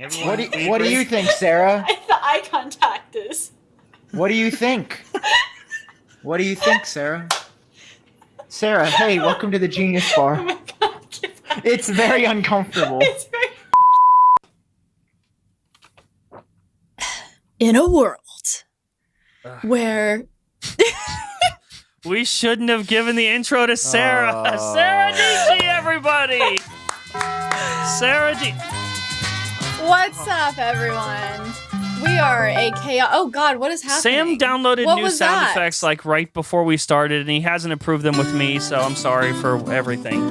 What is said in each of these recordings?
What do you think, Sarah? The eye contact is. What do you think? What do you think, Sarah? Sarah, hey, welcome to the Genius Bar. Oh my God. It's very uncomfortable. It's very. In a world where we shouldn't have given the intro to Sara. Sara Dietschy, everybody. Sara Dietschy. What's up, everyone? We are a chaos. Oh God, what is happening? Sam downloaded What new was sound that? effects like right before we started, and he hasn't approved them with me, so I'm sorry for everything.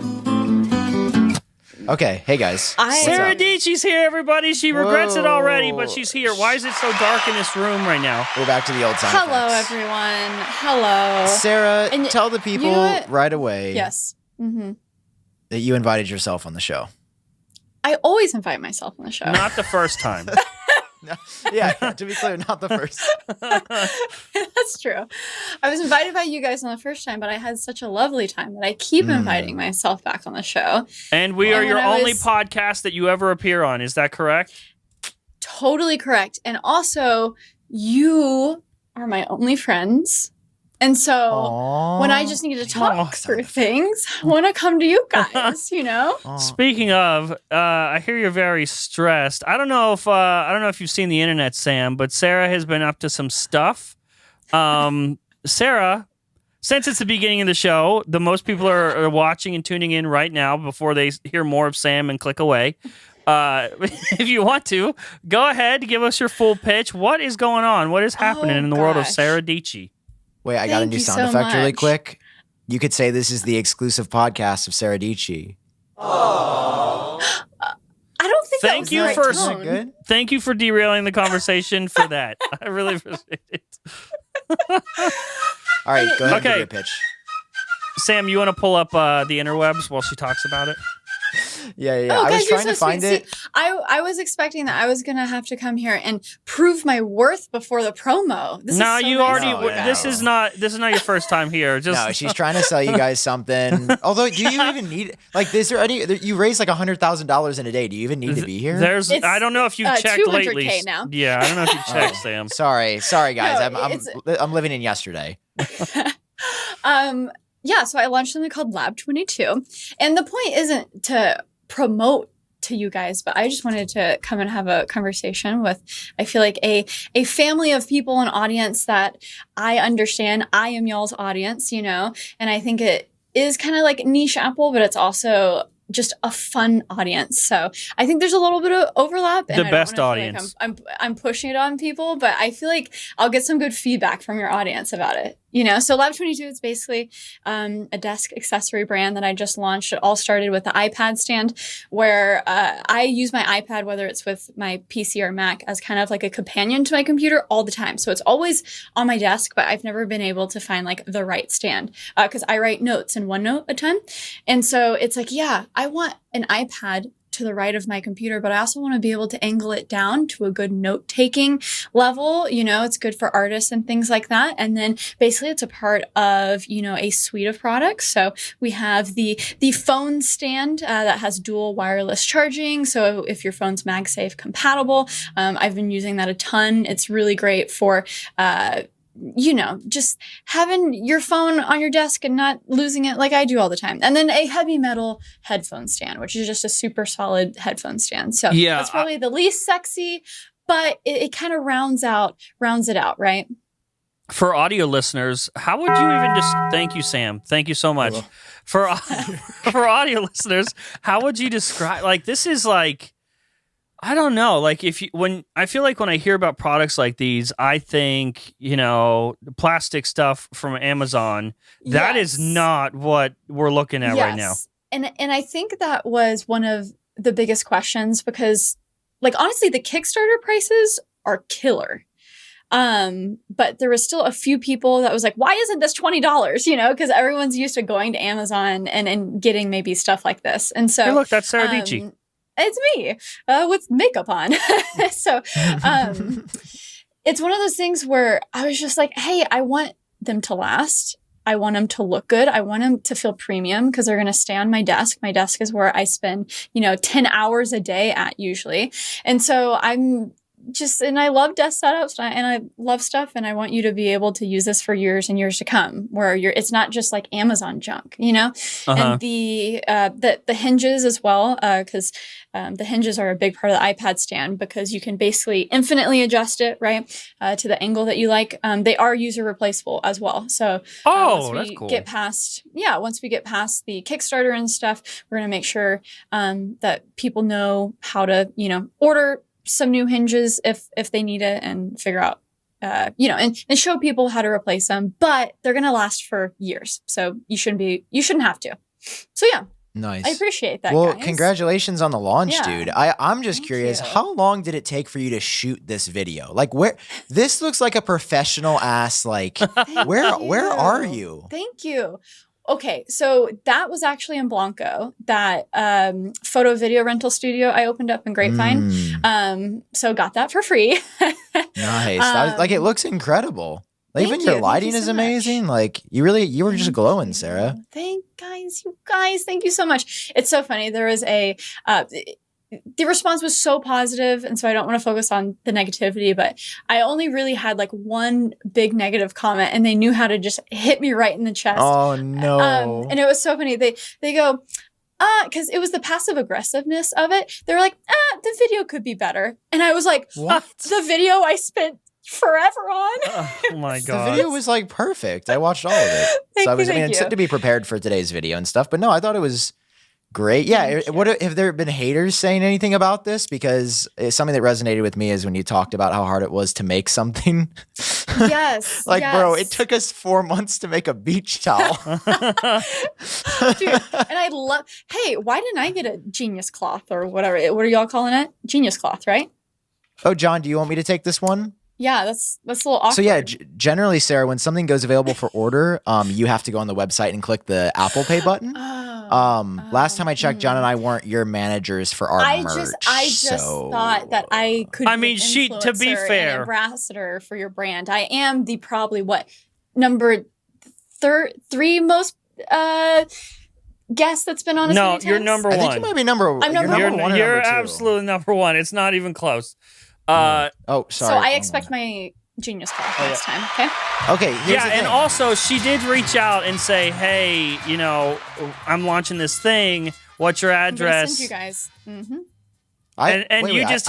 Okay, hey guys. Sara Dietschy's here, everybody. She regrets it already, but she's here. Why is it so dark in this room right now? We're back to the old sound Hello, effects. everyone. Hello. Sarah, And tell the people you know what? right away Yes. Mm-hmm. that you invited yourself on the show. I always invite myself on the show. Not the first time. Yeah, to be clear, not the first. That's true. I was invited by you guys on the first time, but I had such a lovely time that I keep inviting myself back on the show. And we are And your when I only was- podcast that you ever appear on. Is that correct? Totally correct. And also, you are my only friends. And so when I just need to talk through things, I want to come to you guys, you know? Speaking of, I hear you're very stressed. I don't know if you've seen the internet, Sam, but Sarah has been up to some stuff. Sarah, since it's the beginning of the show, the most people are watching and tuning in right now before they hear more of Sam and click away. If you want to, go ahead, give us your full pitch. What is going on? What is happening in the world of Sara Dietschy? Wait, I got a Thank new you sound so effect really much. quick. You could say this is the exclusive podcast of Sara Dietschy. I don't think that Thank was you the right for tone. Good. Thank you for derailing the conversation for that. I really appreciate it. All right, go ahead and give Okay. your pitch. Sam, you want to pull up the interwebs while she talks about it? Yeah. Oh, I was guys, you're trying so to find sweet. it. See, I was expecting that I was going to have to come here and prove my worth before the promo. This No, is so you nice already. of you This guys. is not your first time here. Just No, she's trying to sell you guys something. Although, do you even need like? Is there any? You raise like $100,000 in a day. Do you even need to be here? There's. It's, I don't know if you've checked 200K lately. now. Yeah, I don't know if you've checked, Sam. Sorry, guys. No, I'm living in yesterday. Yeah, so I launched something called Lab 22. And the point isn't to promote to you guys, but I just wanted to come and have a conversation with, I feel like a family of people, an audience that I understand. I am y'all's audience, you know, and I think it is kind of like niche Apple, but it's also just a fun audience. So I think there's a little bit of overlap. And The I don't best wanna feel audience. Like I'm pushing it on people, but I feel like I'll get some good feedback from your audience about it. You know, so Lab 22 is basically a desk accessory brand that I just launched. It all started with the iPad stand, where I use my iPad, whether it's with my PC or Mac, as kind of like a companion to my computer all the time. So it's always on my desk, but I've never been able to find like the right stand because I write notes in OneNote a ton. And so it's like, yeah, I want an iPad to the right of my computer, but I also want to be able to angle it down to a good note-taking level. You know, it's good for artists and things like that. And then basically it's a part of, you know, a suite of products. So we have the phone stand that has dual wireless charging. So if your phone's MagSafe compatible, I've been using that a ton. It's really great for, you know, just having your phone on your desk and not losing it like I do all the time. And then a heavy metal headphone stand, which is just a super solid headphone stand. So Yeah, that's probably the least sexy, but it kind of rounds it out, right? For audio listeners, how would you even just? Thank you, Sam. Thank you so much. For audio listeners, how would you describe? Like, this is like, I don't know. Like, when I feel like when I hear about products like these, I think, you know, plastic stuff from Amazon. That is not what we're looking at right now. And I think that was one of the biggest questions because, like, honestly, the Kickstarter prices are killer. But there was still a few people that was like, why isn't this $20? You know, because everyone's used to going to Amazon and getting maybe stuff like this. And so, Hey, look, that's Sara Dietschy. It's me with makeup on. So it's one of those things where I was just like, hey, I want them to last. I want them to look good. I want them to feel premium because they're going to stay on my desk. My desk is where I spend, 10 hours a day at usually. And so and I love desk setups and I love stuff. And I want you to be able to use this for years and years to come where it's not just like Amazon junk, and the hinges as well. Cause, the hinges are a big part of the iPad stand because you can basically infinitely adjust it, right? To the angle that you like. They are user replaceable as well. So, that's cool. Once we get past the Kickstarter and stuff, we're going to make sure, that people know how to, order some new hinges if they need it and figure out, and show people how to replace them, but they're going to last for years. So you shouldn't have to. So yeah. Nice. I appreciate that. Well, guys. Congratulations on the launch, dude. I'm just curious, you. how long did it take for you to shoot this video? Like this looks like a professional ass, like where are you? Thank you. Okay, so that was actually in Blanco, that photo video rental studio I opened up in Grapevine. So got that for free. Nice. It looks incredible. Like, even your lighting is amazing. Like you were just glowing, Sarah. You guys, thank you so much. It's so funny. There was the response was so positive, and so I don't want to focus on the negativity, but I only really had like one big negative comment, and they knew how to just hit me right in the chest. Oh no. And it was so funny. They go, because it was the passive aggressiveness of it. They were like, the video could be better. And I was like, what? The video I spent forever on. Oh my god. The video was like perfect. I watched all of it. It's to be prepared for today's video and stuff, but no, I thought it was great. Yeah. Have there been haters saying anything about this? Because something that resonated with me is when you talked about how hard it was to make something. Yes. Bro, it took us 4 months to make a beach towel. Dude, and I love, hey, why didn't I get a Genius cloth or whatever? What are y'all calling it? Genius cloth, right? Oh, John, do you want me to take this one? Yeah, that's a little awkward. So yeah, generally, Sarah, when something goes available for order, you have to go on the website and click the Apple Pay button. Last time I checked, John and I weren't your managers for our merch. I just thought that I could. I mean, to be fair, an ambassador for your brand. I am the probably number 3 most guest that's been on. No, you're number 1. I think you might be number 1. You're absolutely number 1. It's not even close. Sorry. So I expect my Genius call next time. Okay. And also she did reach out and say, "Hey, I'm launching this thing. What's your address?" Send you guys. Mm-hmm.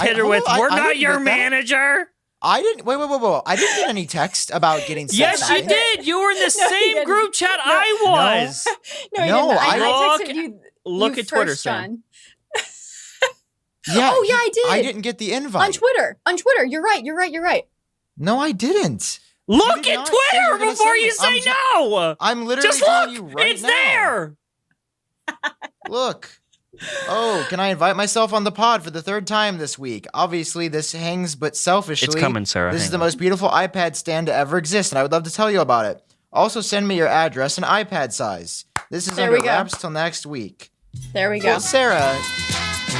Hit her with, "We're not your manager." I didn't. Wait. I didn't get any text about getting. Yes, you did. You were in the same group chat I was. No, I texted you. Look at Twitter, Sam. Yeah. Oh yeah, I did. I didn't get the invite on Twitter. You're right. No, I didn't. Look at Twitter before you say no. I'm literally just telling you right it's now. There. Look. Oh, can I invite myself on the pod for the 3rd time this week? Obviously, this hangs, but selfishly, it's coming, Sarah. This is the most beautiful iPad stand to ever exist, and I would love to tell you about it. Also, send me your address and iPad size. This is under wraps till next week. There we go. Well, Sarah,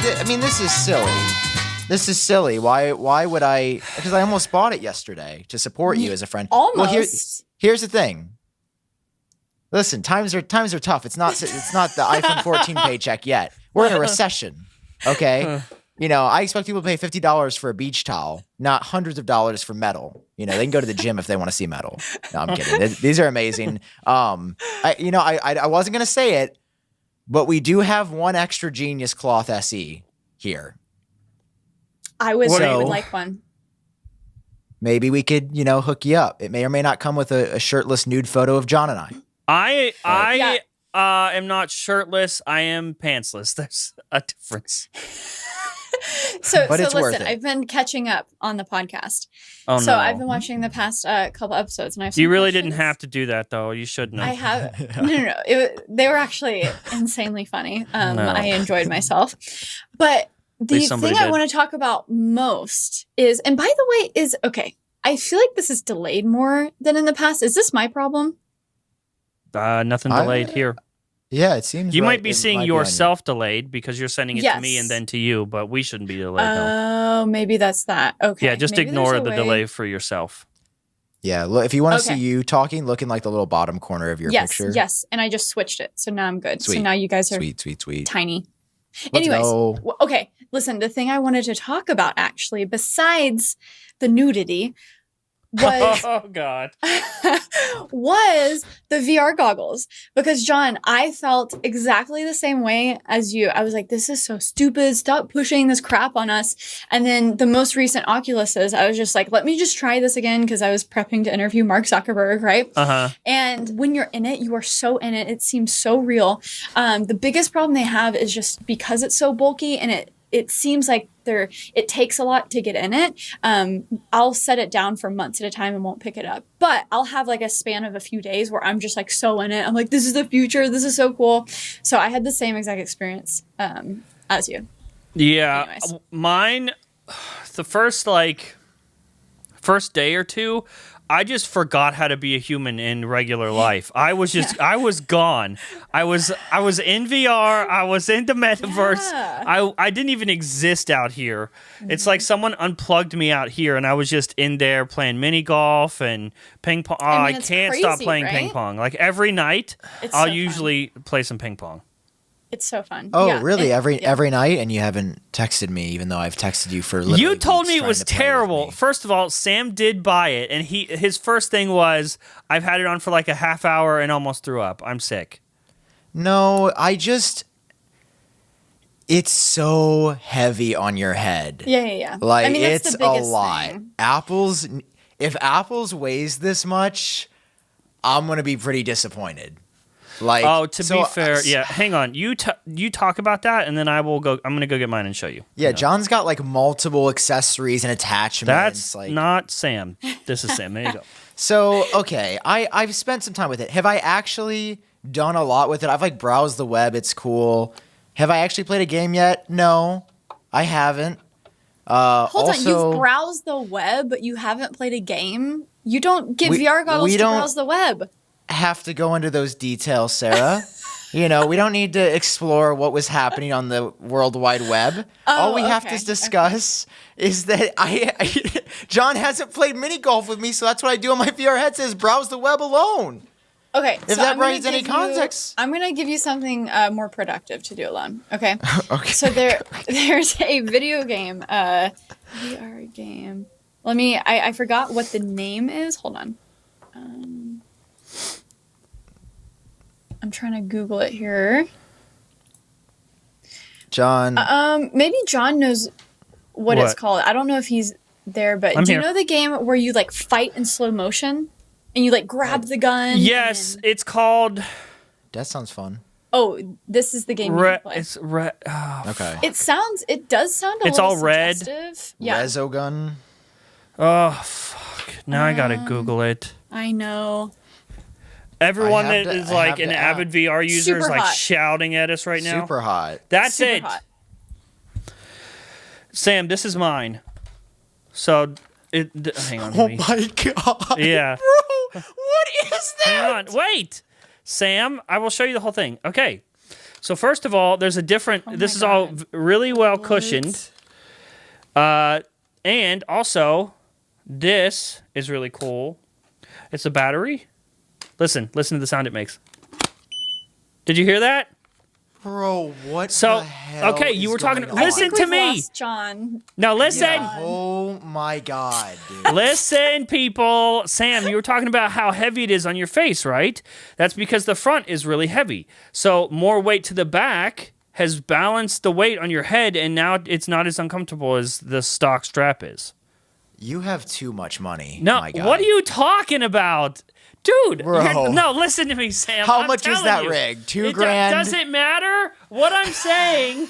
this is silly. This is silly. Why would I? Because I almost bought it yesterday to support you as a friend. Almost. Well, here's the thing. Listen, times are tough. It's not the iPhone 14 paycheck yet. We're in a recession. Okay. I expect people to pay $50 for a beach towel, not hundreds of dollars for metal. They can go to the gym if they want to see metal. No, I'm kidding. These are amazing. I wasn't gonna say it, but we do have one extra Genius Cloth SE here. I would like one. Maybe we could, hook you up. It may or may not come with a shirtless nude photo of John and I. I am not shirtless. I am pantsless. There's a difference. So listen, I've been catching up on the podcast. Oh, so I've been watching the past couple episodes, and You really didn't have to do that, though. You shouldn't have. I have. No. They were actually insanely funny. I enjoyed myself. But the thing I want to talk about most is, and by the way, okay, I feel like this is delayed more than in the past. Is this my problem? Nothing delayed here. Yeah, it seems you might be seeing yourself delayed because you're sending it to me and then to you, but we shouldn't be delayed. Oh, maybe that's that. Okay. Yeah, just ignore the delay for yourself. Yeah, look, if you want to Okay. see you talking, look in like the little bottom corner of your picture. Yes, and I just switched it, so now I'm good. So Sweet. now you guys are Sweet. tiny. Let's Anyways, go. okay. Listen, the thing I wanted to talk about actually, besides the nudity, was Oh God. was the VR goggles. Because John, I felt exactly the same way as you. I was like, this is so stupid. Stop pushing this crap on us. And then the most recent Oculuses, I was just like, let me just try this again because I was prepping to interview Mark Zuckerberg, right? And when you're in it, you are so in it. It seems so real. The biggest problem they have is just because it's so bulky and it seems like it takes a lot to get in it. I'll set it down for months at a time and won't pick it up. But I'll have like a span of a few days where I'm just like so in it. I'm like, this is the future. This is so cool. So I had the same exact experience as you. Yeah. Anyways. Mine, the first day or two, I just forgot how to be a human in regular life. I was gone. I was in VR. I was in the metaverse. Yeah. I didn't even exist out here. It's like someone unplugged me out here, and I was just in there playing mini golf and ping pong. I it's can't stop crazy, playing right? ping pong. Like every night, It's I'll so fun. usually play some ping pong. It's so fun. Oh, Yeah, really? and- Every night, and you haven't texted me, even though I've texted you for. Literally You told me weeks it was trying to play with terrible. me. First of all, Sam did buy it, and his first thing was, I've had it on for like a half hour and almost threw up. I'm sick. No, it's so heavy on your head. Yeah. Like I mean, that's it's the biggest a lot. thing. If Apple's weighs this much, I'm gonna be pretty disappointed. Like, Oh, to so, be fair, yeah. Hang on, you talk about that, and then I will go. I'm gonna go get mine and show you. Yeah, Hang on. John's got like multiple accessories and attachments. That's like not Sam. This is Sam. There you go. So, okay, I've spent some time with it. Have I actually done a lot with it? I've like browsed the web. It's cool. Have I actually played a game yet? No, I haven't. Hold on, also, you've browsed the web, but you haven't played a game? You don't get We- VR goggles we to don't- browse the web. have to go into those details, Sarah. We don't need to explore what was happening on the World Wide Web. All we have okay, to discuss is that John hasn't played mini golf with me, so that's what I do on my VR headset is browse the web alone. Okay, If that provides any context. I'm going to give you something more productive to do alone. Okay. Okay. So there's a video game, VR game. I forgot what the name is. Hold on. I'm trying to Google it here. John, Maybe John knows what it's What? called. I don't know if he's there, but I'm do you here. know the game where you like fight in slow motion and you like grab the gun? Yes, and- it's called. that sounds fun. Oh, this is the game you play. It's red. Oh, Okay. It does sound a It's little all red. suggestive. Yeah, Resogun. fuck! Now I gotta Google it. I know. Everyone I have that to- is I like have an to avid VR user is Super like hot. shouting at us right now. Super hot. That's Super it. hot. Sam, this is mine. So, hang on. Oh let me- my god. Yeah. Bro, what is that? Hang on. Wait. Sam, I will show you the whole thing. Okay. So, first of all, there's a different. This is all really well cushioned. And also, this is really cool. It's a battery. Listen to the sound it makes. Did you hear that? Bro, what So, the hell okay, you is were talking- going on? listen I think to we've me. lost John. Now, listen. Yeah, oh my god, dude. Listen, people. Sam, you were talking about how heavy it is on your face, right? That's because the front is really heavy. So more weight to the back has balanced the weight on your head, and now it's not as uncomfortable as the stock strap is. You have too much money. No, my god. what are you talking about? Dude, Bro. no, listen to me, Sam. How I'm much is telling that you. rig? $2 It grand? Does it matter? What I'm saying,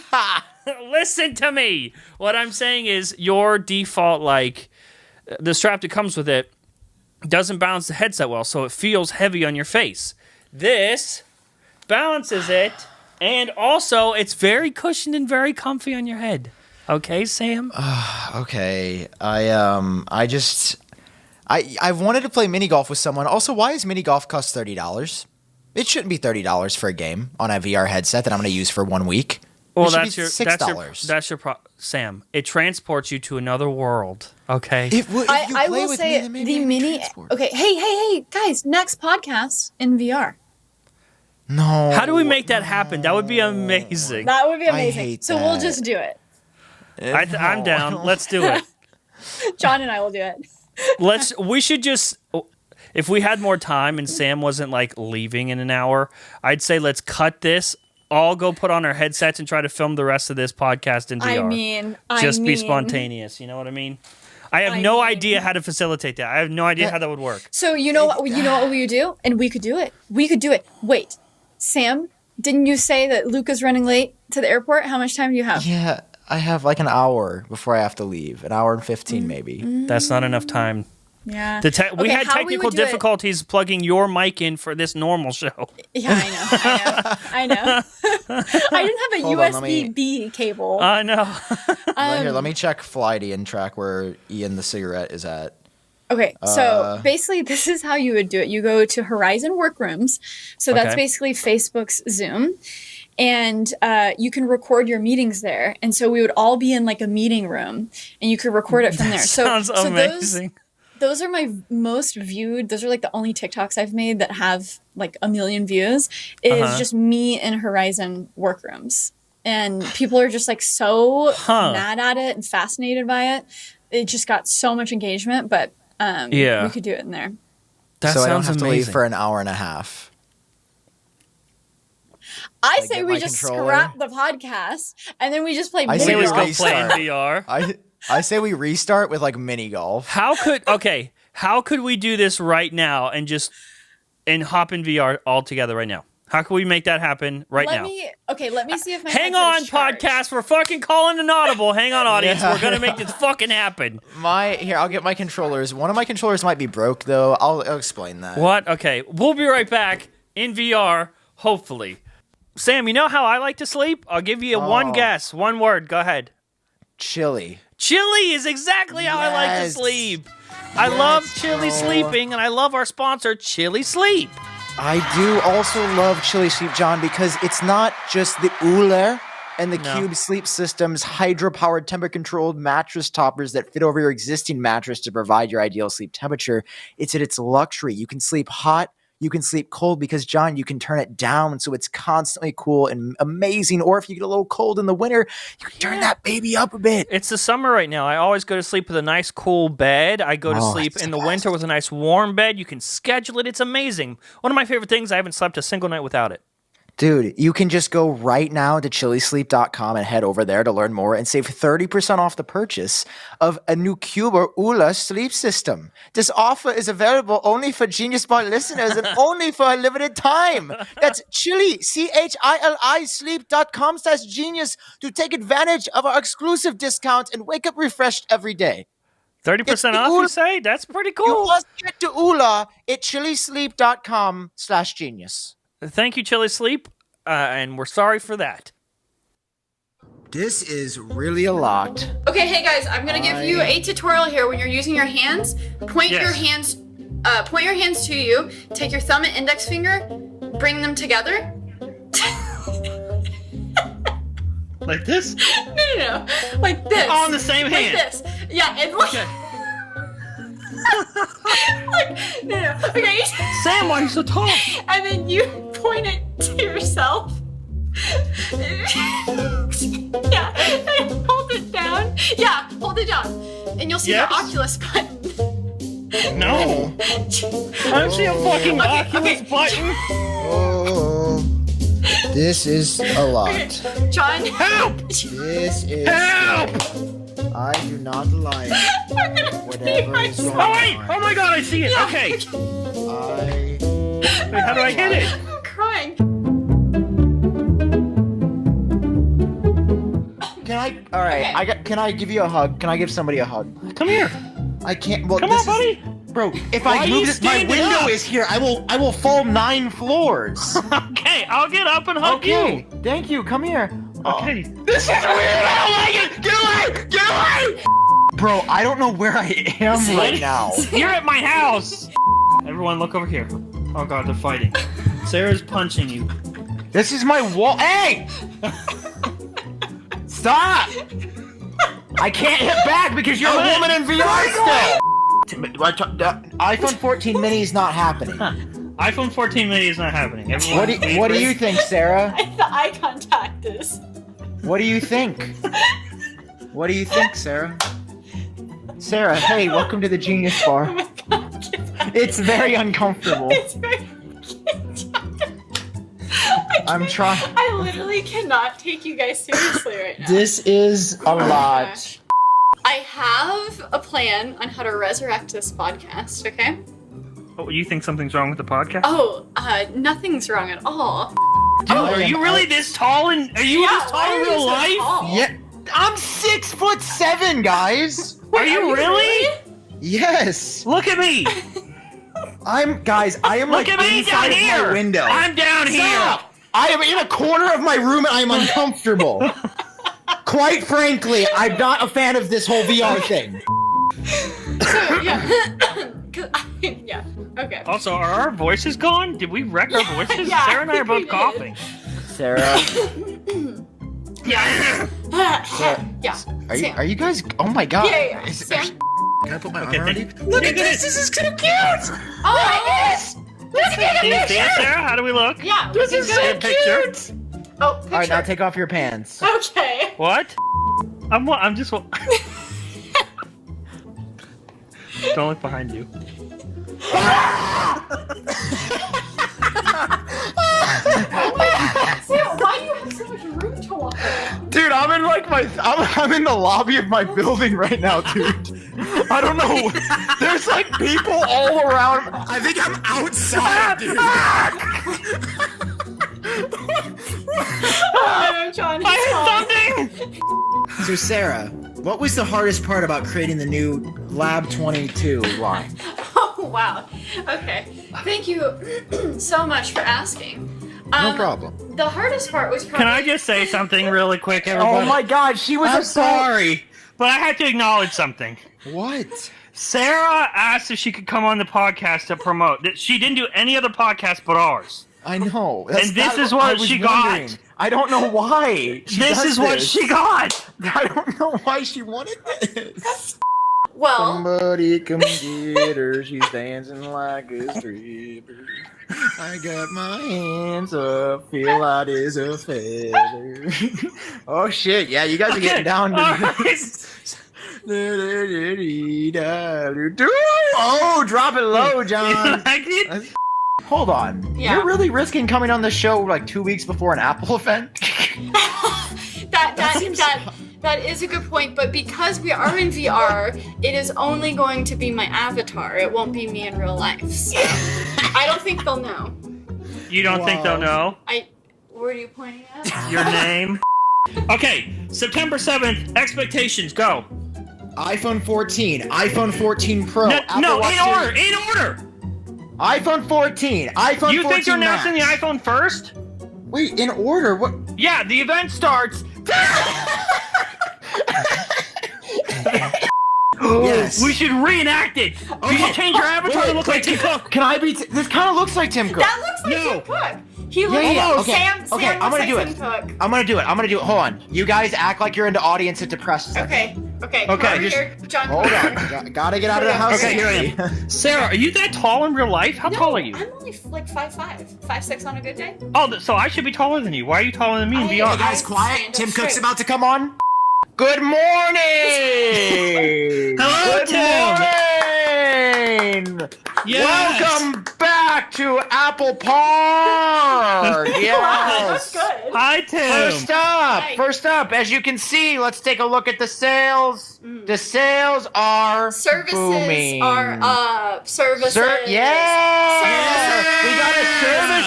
listen to me. What I'm saying is your default, like, the strap that comes with it doesn't balance the headset well, so it feels heavy on your face. This balances it, and also it's very cushioned and very comfy on your head. Okay, Sam? Okay. I've wanted to play mini golf with someone. Also, why does mini golf cost $30? It shouldn't be $30 for a game on a VR headset that I'm going to use for 1 week. Well, It should that's be your $6. Sam. It transports you to another world. Okay. If you I play will with say me, then maybe the I can mini. transport. Okay, hey, guys! Next podcast in VR. No. How do we make that happen? That would be amazing. That would be I amazing. hate So we'll that. just do it. I'm No. down. Let's do it. John and I will do it. We should just, if we had more time and Sam wasn't like leaving in an hour, I'd say let's cut this, all go put on our headsets and try to film the rest of this podcast in VR. Just be spontaneous. You know what I mean? I have no idea how to facilitate that. I have no idea how that would work. So you know what we would do, and we could do it. We could do it. Wait, Sam, didn't you say that Luca's running late to the airport? How much time do you have? Yeah, I have like an hour before I have to leave. An hour and 15 maybe. That's not enough time. Yeah. We had technical difficulties plugging your mic in for this normal show. Yeah, I know. I didn't have a Hold on, USB-B cable. I know. Here, let me check Flighty and track where Ian the cigarette is at. Okay, so basically this is how you would do it. You go to Horizon Workrooms. So that's basically Facebook's Zoom. And you can record your meetings there. And so we would all be in like a meeting room and you could record it from there. Sounds amazing. Those are my most viewed. Those are like the only TikToks I've made that have like 1 million views. Is just me in Horizon Workrooms. And people are just like so mad at it and fascinated by it. It just got so much engagement, but we could do it in there. That so sounds I don't have to amazing. leave for an hour and a half. I Like, say get we my just controller. scrap the podcast and then we just play I say mini we Just golf. go play in restart. VR. I say we restart with like mini golf. How could we do this right now and hop in VR all together right now? How can we make that happen now? Let me see if my Hang headset on, is charged. podcast. We're fucking calling an audible. Hang on, audience. Yeah. We're gonna make this fucking happen. I'll get my controllers. One of my controllers might be broke though. I'll explain that. What? Okay, we'll be right back in VR. Hopefully, Sam. You know how I like to sleep? I'll give you one guess, one word. Go ahead. Chili. Chili is exactly how I like to Yes. sleep. I love chili bro. sleeping, and I love our sponsor, ChiliSleep. I do also love ChiliSleep, John, because it's not just the Uller and the Cube Sleep System's hydro-powered temperature-controlled mattress toppers that fit over your existing mattress to provide your ideal sleep temperature. It's at its luxury. You can sleep hot, you can sleep cold because, John, you can turn it down so it's constantly cool and amazing. Or if you get a little cold in the winter, you can turn that baby up a bit. It's the summer right now. I always go to sleep with a nice cool bed. I go to sleep in the winter with a nice warm bed. You can schedule it. It's amazing. One of my favorite things. I haven't slept a single night without it. Dude, you can just go right now to ChiliSleep.com and head over there to learn more and save 30% off the purchase of a new Cube or ULA sleep system. This offer is available only for GeniusBar listeners and only for a limited time. That's ChiliSleep.com sleep.com/genius to take advantage of our exclusive discount and wake up refreshed every day. 30% off, you say? That's pretty You cool. must get to ULA at ChiliSleep.com/genius. Thank you, ChiliSleep, and we're sorry for that. This is really a lot. Okay, hey guys, I'm gonna give you a tutorial here. When you're using your hands, point your hands to you. Take your thumb and index finger, bring them together. Like this? No, like this. All in the same like hand. this. Yeah, and like. No. Okay. Sam, why are you so tall? And then you point it to yourself. Yeah, and hold it down. Yeah, hold it down. And you'll see Yes. the Oculus button. No. I don't see a fucking Oculus button. Oh, this is a lot. John. Help! This is. Help! I do not like whatever is going Oh, wait! on. Oh my god, I see it! Yeah. Okay. I. Wait, how do I hit it? I'm crying. Can I? All right. Okay. Can I give you a hug? Can I give somebody a hug? Come here. I can't. Well, Come this on, buddy. Bro, if Why I are you move this, my standing window up? is here. I will fall 9 floors. Okay, I'll get up and hug Okay. you. Thank you. Come here. Okay. This is weird. I don't like it. Get away. Get away. Bro, I don't know where I am right now. You're at my house. Everyone, look over here. Oh god, they're fighting. Sarah's punching you. This is my wall. Hey! Stop! I can't hit back because you're a woman in VR still. iPhone 14 mini is not happening. iPhone 14 mini is not happening. What do you think, Sarah? The eye contact is. What do you think? What do you think, Sarah? Sarah, hey, welcome to the Genius Bar. Oh my god. It's very uncomfortable. It's very. I'm trying. I literally cannot take you guys seriously right now. This is a lot. Gosh. I have a plan on how to resurrect this podcast, okay? Oh, you think something's wrong with the podcast? Oh, nothing's wrong at all. Dude, are you really this tall? Are you this tall in real life? Yeah, I'm 6'7", guys. Are you really? Yes. Look at me. I am Look like at me inside down of here. my window. I'm down here. Stop. I am in a corner of my room and I am uncomfortable. Quite frankly, I'm not a fan of this whole VR thing. So, yeah. Yeah, okay. Also, are our voices gone? Did we wreck our voices? Yeah, Sarah and I are I both think we coughing. Sarah, Yeah. yeah. Are you guys? Oh my god. Yeah. Is- Sam? Can I put my Okay, arm around thank- you? Look at this. This is so cute. Oh, Let's take Can you see it, Sarah? How do we look? yeah. This is so Take a picture. cute. Oh, picture. All right, now take off your pants. Okay. What? I'm just. Don't look behind you. Sam, why do you have so much room to walk around? Dude, I'm in like I'm in the lobby of my building right now, dude. I don't know. There's like people all around. I think I'm outside, dude. I'm trying to I hit something! So Sarah, what was the hardest part about creating the new Lab 22 line? Oh, wow. Okay. Thank you so much for asking. No problem. The hardest part was probably... Can I just say something really quick, everybody? Oh my god, she was I'm sorry, but I had to acknowledge something. What? Sarah asked if she could come on the podcast to promote. She didn't do any other podcast but ours. I know. And this is what she got. I don't know why. This is what she got. I don't know why she wanted this. Well, Somebody come get her. She's dancing like a stripper. I got my hands up. Feel light as a feather. Oh shit! Yeah, you guys are getting down to this. Oh, drop it low, John. Hold on. Yeah. You're really risking coming on the show like 2 weeks before an Apple event? that is a good point, but because we are in VR, it is only going to be my avatar. It won't be me in real life. So I don't think they'll know. You don't think they'll know? What are you pointing at? Your name? Okay, September 7th, expectations, go. iPhone 14, iPhone 14 Pro. No, in order! iPhone 14, iPhone 14 You think you're announcing the Max. iPhone first? Wait, in order? What? Yeah, the event starts. Yes. We should reenact it. You should change your avatar to look like Tim Cook. Can I be? This kind of looks like Tim Cook. That looks like No. Tim Cook. He looks Yeah. Okay. Sam Okay, I'm looks gonna like do Tim it. Cook. I'm gonna do it. Hold on. You guys act like you're into audience. It depresses us. Okay. Okay, Come over just- here, John. Hold on. Gotta get out of the house. Okay, here I am. Sarah, are you that tall in real life? How tall are you? I'm only like 5'5", 5'6" on a good day. Oh, so I should be taller than you. Why are you taller than me in VR? I- Guys, quiet. Stand up Tim Cook's straight. about to come on. Good morning. Hello, Good Tim. morning. Yes. Welcome back to Apple Park. Wow, Yes. that's good. Hi, Tim. Hi. First up, as you can see, let's take a look at the sales. The sales are Services booming. are up. Services. Yes. Services. We got a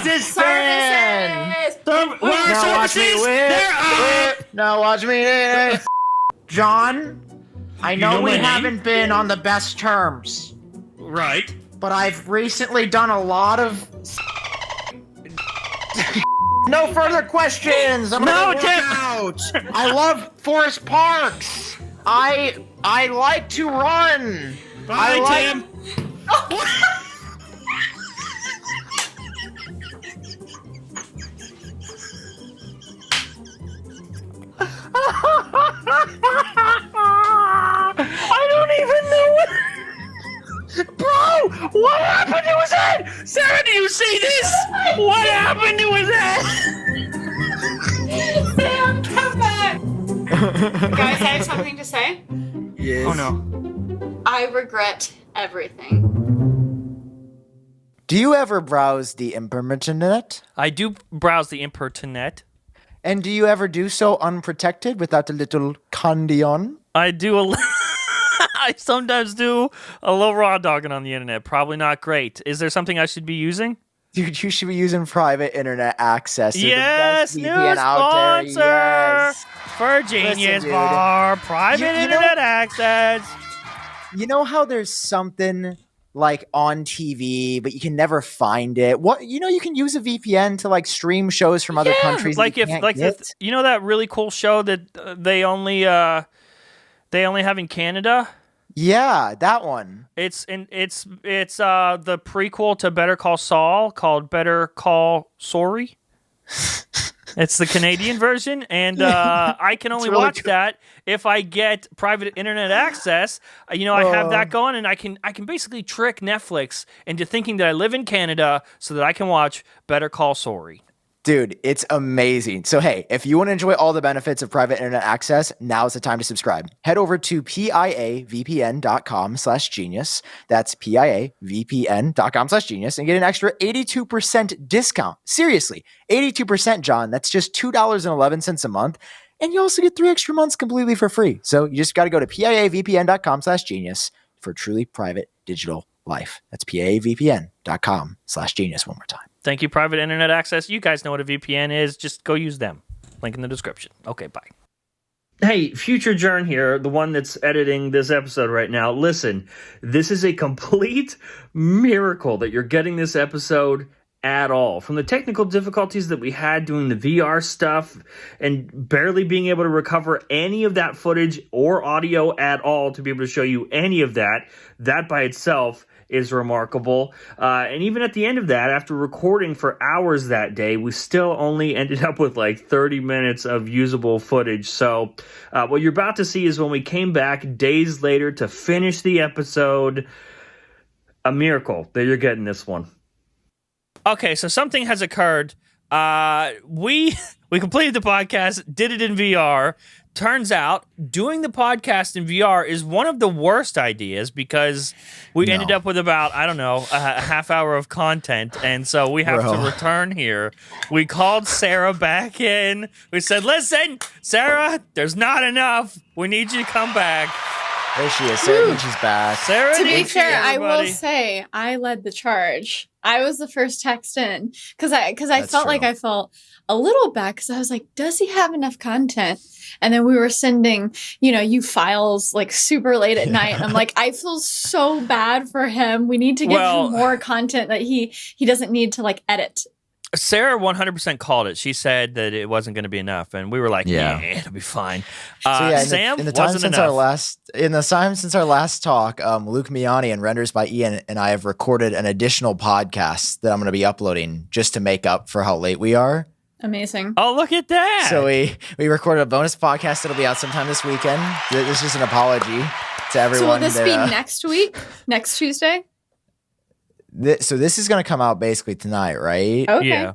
services fan. Services. Where are Now watch me services? whip, They're up. whip. Now watch me. John, I know know we my name? haven't been on the best terms, Right. but I've recently done a lot of. No further questions. I'm No, gonna Tim. work out. I love forest parks. I like to run. Bye, I like- Tim. What? Sarah, do you see this? What happened to his head? Sam, come back. Guys, I have something to say. Yes. Oh no. I regret everything. Do you ever browse the internet? I do browse the internet. And do you ever do so unprotected without a little condion? I do I sometimes do a little raw dogging on the internet. Probably not great. Is there something I should be using? Dude, you should be using private internet access. They're Yes, the new best VPN out there. sponsor Yes. for Listen, GeniusBar. Private You know- internet access. You know how there's something like on TV, but you can never find it? What you can use a VPN to like stream shows from other countries. Like that you if can't like get? you know that really cool show that they only have in Canada. Yeah, that one. It's the prequel to Better Call Saul called Better Call Sorry. It's the Canadian version, and I can only really watch good. that if I get private internet access. I have that going, and I can basically trick Netflix into thinking that I live in Canada so that I can watch Better Call Sorry. Dude, it's amazing. So, hey, if you want to enjoy all the benefits of private internet access, now's the time to subscribe. Head over to PiaVPN.com/genius. That's PiaVPN.com/genius and get an extra 82% discount. Seriously, 82%, John. That's just $2.11 a month. And you also get 3 extra months completely for free. So you just got to go to PiaVPN.com/genius for truly private digital life. That's PiaVPN.com/genius one more time. Thank you, private internet access. You guys know what a VPN is. Just go use them. Link in the description. Okay, bye. Hey, future Jern here, the one that's editing this episode right now. Listen, this is a complete miracle that you're getting this episode at all. From the technical difficulties that we had doing the VR stuff and barely being able to recover any of that footage or audio at all to be able to show you any of that by itself is remarkable. And even at the end of that, after recording for hours that day, we still only ended up with like 30 minutes of usable footage. So what you're about to see is when we came back days later to finish the episode, a miracle that you're getting this one. Okay, so something has occurred. We completed the podcast, did it in VR. Turns out doing the podcast in VR is one of the worst ideas because we ended up with about, I don't know, a half hour of content. And so we have to return here. We called Sarah back in. We said, listen, Sarah, there's not enough. We need you to come back. There she is. Sarah Dietschy's back. Sarah To be Dietschy, fair, I will everybody. say I led the charge. I was the first text in because I That's felt true. like I felt a little bad because I was like, does he have enough content? And then we were sending, you files like super late at night. And I'm like, I feel so bad for him. We need to give him more content that he doesn't need to like edit. Sarah 100% called it. She said that it wasn't going to be enough, and we were like, "Yeah, it'll be fine." Sam, in the time wasn't since our last talk, Luke Miani and Renders by Ian and I have recorded an additional podcast that I'm going to be uploading just to make up for how late we are. Amazing. Oh, look at that! So we recorded a bonus podcast that'll be out sometime this weekend. This is an apology to everyone. So will this be next week? Next Tuesday? So this is going to come out basically tonight, right? Okay. Yeah.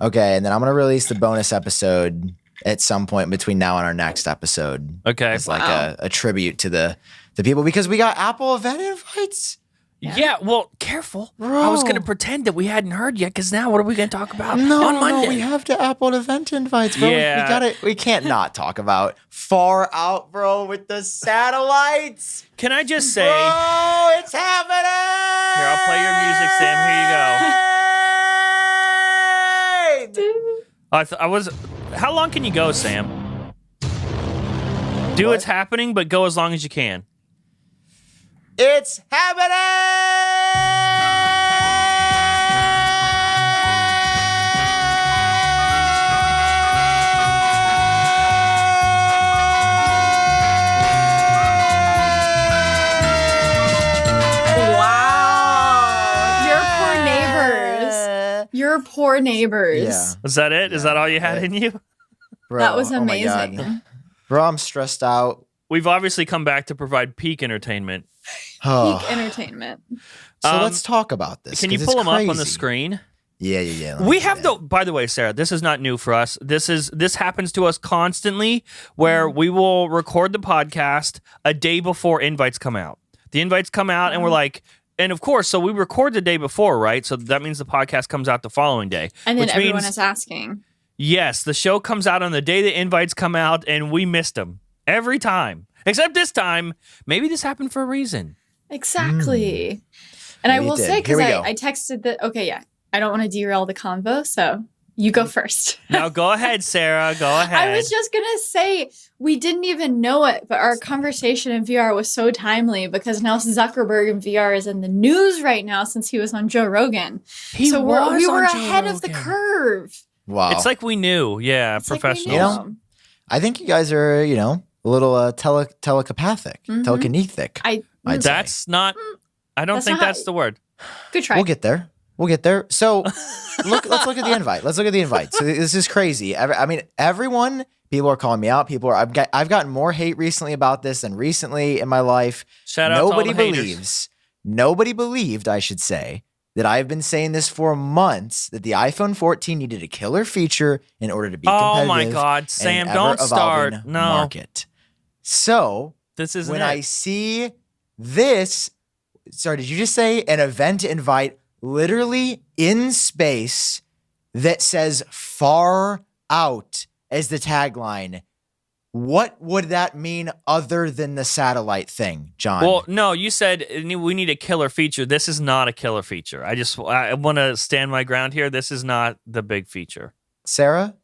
Okay, and then I'm going to release the bonus episode at some point between now and our next episode. Okay. It's like a tribute to the people because we got Apple event invites. Yeah, well, careful. Bro. I was going to pretend that we hadn't heard yet, because now what are we going to talk about on No, Monday? we have the Apple event invites, bro. Yeah. We can't not talk about Far Out, bro, with the satellites. Can I just say... Bro, it's happening! Here, I'll play your music, Sam. Here you go. How long can you go, Sam? Do It's Happening, but go as long as you can. It's happening! Your poor neighbors. Yeah. Was that it? Is that all you had in you? Bro, That was oh my God. amazing. Bro, I'm stressed out. we've obviously come back to provide peak entertainment. Peak entertainment. So let's talk about this. Can you 'cause pull it's them up on the crazy. screen? Yeah. Let me We do have that. by the way, Sarah, this is not new for us. This happens to us constantly where we will record the podcast a day before invites come out. The invites come out and we're like, and of course, so we record the day before, right? So that means the podcast comes out the following day. And then which everyone means, is asking. yes, the show comes out on the day the invites come out and we missed them every time. Except this time, maybe this happened for a reason. Exactly. And I Maybe it will did. say, Here because we go. I texted I don't want to derail the convo, so you go first. Now go ahead, Sarah. Go ahead. I was just going to say, we didn't even know it, but our conversation in VR was so timely because now Zuckerberg in VR is in the news right now since he was on Joe Rogan. He so was we were on Joe ahead of the Rogan. curve. Wow. It's like we knew. Yeah, It's like we professional. knew. You know, I think you guys are, a little telepathic, Mhm. telekinetic. I'd say. That's not. I don't That's think not- that's the word. Good try. We'll get there. So let's look at the invite. So this is crazy. Everyone, people are calling me out. I've gotten more hate recently about this than recently in my life. Shout out to all Nobody the haters. believes. Nobody believed, I should say, that I've been saying this for months, that the iPhone 14 needed a killer feature in order to be competitive. Oh my God, in Sam! an Don't start. ever-evolving No, market. So this isn't when it. I see this, sorry, did you just say an event invite literally in space that says far out as the tagline? What would that mean other than the satellite thing, John? Well, no, you said we need a killer feature. This is not a killer feature. I want to stand my ground here. This is not the big feature. Sarah?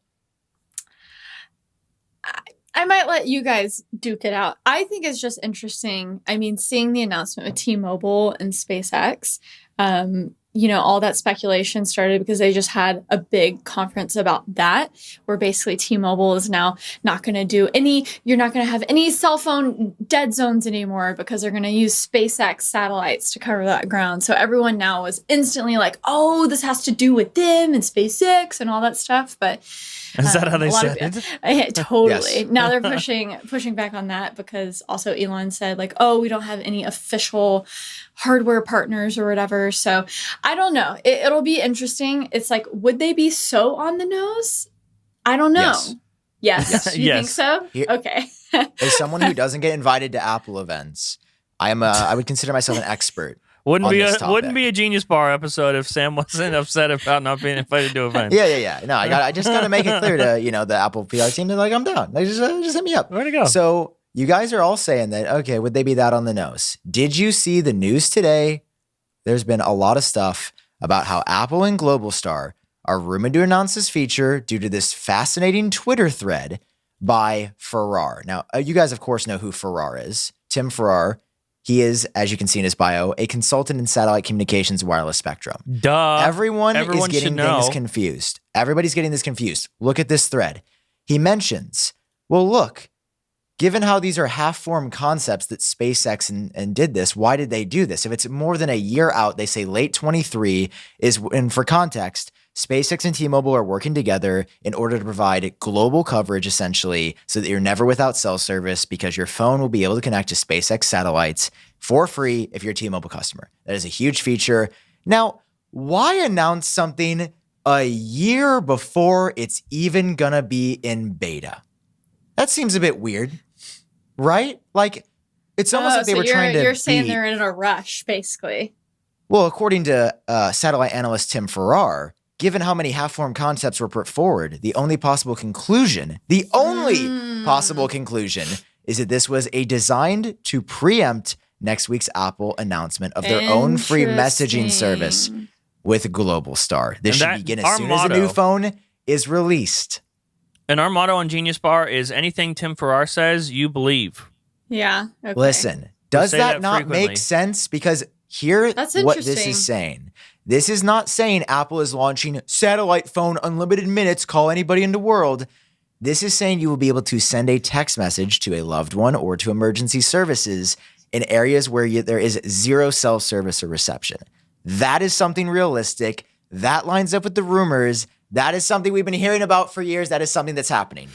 I might let you guys duke it out. I think it's just interesting. I mean, seeing the announcement with T-Mobile and SpaceX, all that speculation started because they just had a big conference about that, where basically T-Mobile is now not going to do you're not going to have any cell phone dead zones anymore because they're going to use SpaceX satellites to cover that ground. So everyone now was instantly like, oh, this has to do with them and SpaceX and all that stuff. But Is that how they a lot said of- it? Totally. Yes. Now they're pushing back on that because also Elon said like, oh, we don't have any official hardware partners or whatever. So I don't know. It'll be interesting. It's like, would they be so on the nose? I don't know. Yes. Yes. You Yes. think so? Here- Okay. As someone who doesn't get invited to Apple events, I would consider myself an expert. Wouldn't on be this a wouldn't topic. be a Genius Bar episode if Sam wasn't upset about not being invited to events. Yeah. No, I just got to make it clear to, the Apple PR team that like, I'm down. Like, just hit me up. Where'd it go? So you guys are all saying that, okay, would they be that on the nose? Did you see the news today? There's been a lot of stuff about how Apple and Globalstar are rumored to announce this feature due to this fascinating Twitter thread by Farrar. Now, you guys, of course, know who Farrar is. Tim Farrar. He is, as you can see in his bio, a consultant in satellite communications wireless spectrum. Duh. Everyone is everyone should getting know. things confused. Everybody's getting this confused. Look at this thread. He mentions, well, look, given how these are half-formed concepts that SpaceX and did this, why did they do this? If it's more than a year out, they say late 23 and for context, SpaceX and T-Mobile are working together in order to provide global coverage, essentially, so that you're never without cell service because your phone will be able to connect to SpaceX satellites for free if you're a T-Mobile customer. That is a huge feature. Now, why announce something a year before it's even gonna be in beta? That seems a bit weird, right? Like, it's almost like they so were trying to You're saying beat- they're in a rush, basically. Well, according to satellite analyst Tim Farrar, given how many half-formed concepts were put forward, the only possible conclusion is that this was designed to preempt next week's Apple announcement of their own free messaging service Interesting. with Globalstar. This And should that- begin our as soon as the new motto- phone is released. And our motto on Genius Bar is anything Tim Farrar says, you believe. Yeah. Okay. Listen, does say that that not frequently. make sense? Because here, That's what this interesting. is saying. This is not saying Apple is launching satellite phone unlimited minutes, call anybody in the world. This is saying you will be able to send a text message to a loved one or to emergency services in areas where there is zero cell service or reception. That is something realistic. That lines up with the rumors. That is something we've been hearing about for years. That is something that's happening.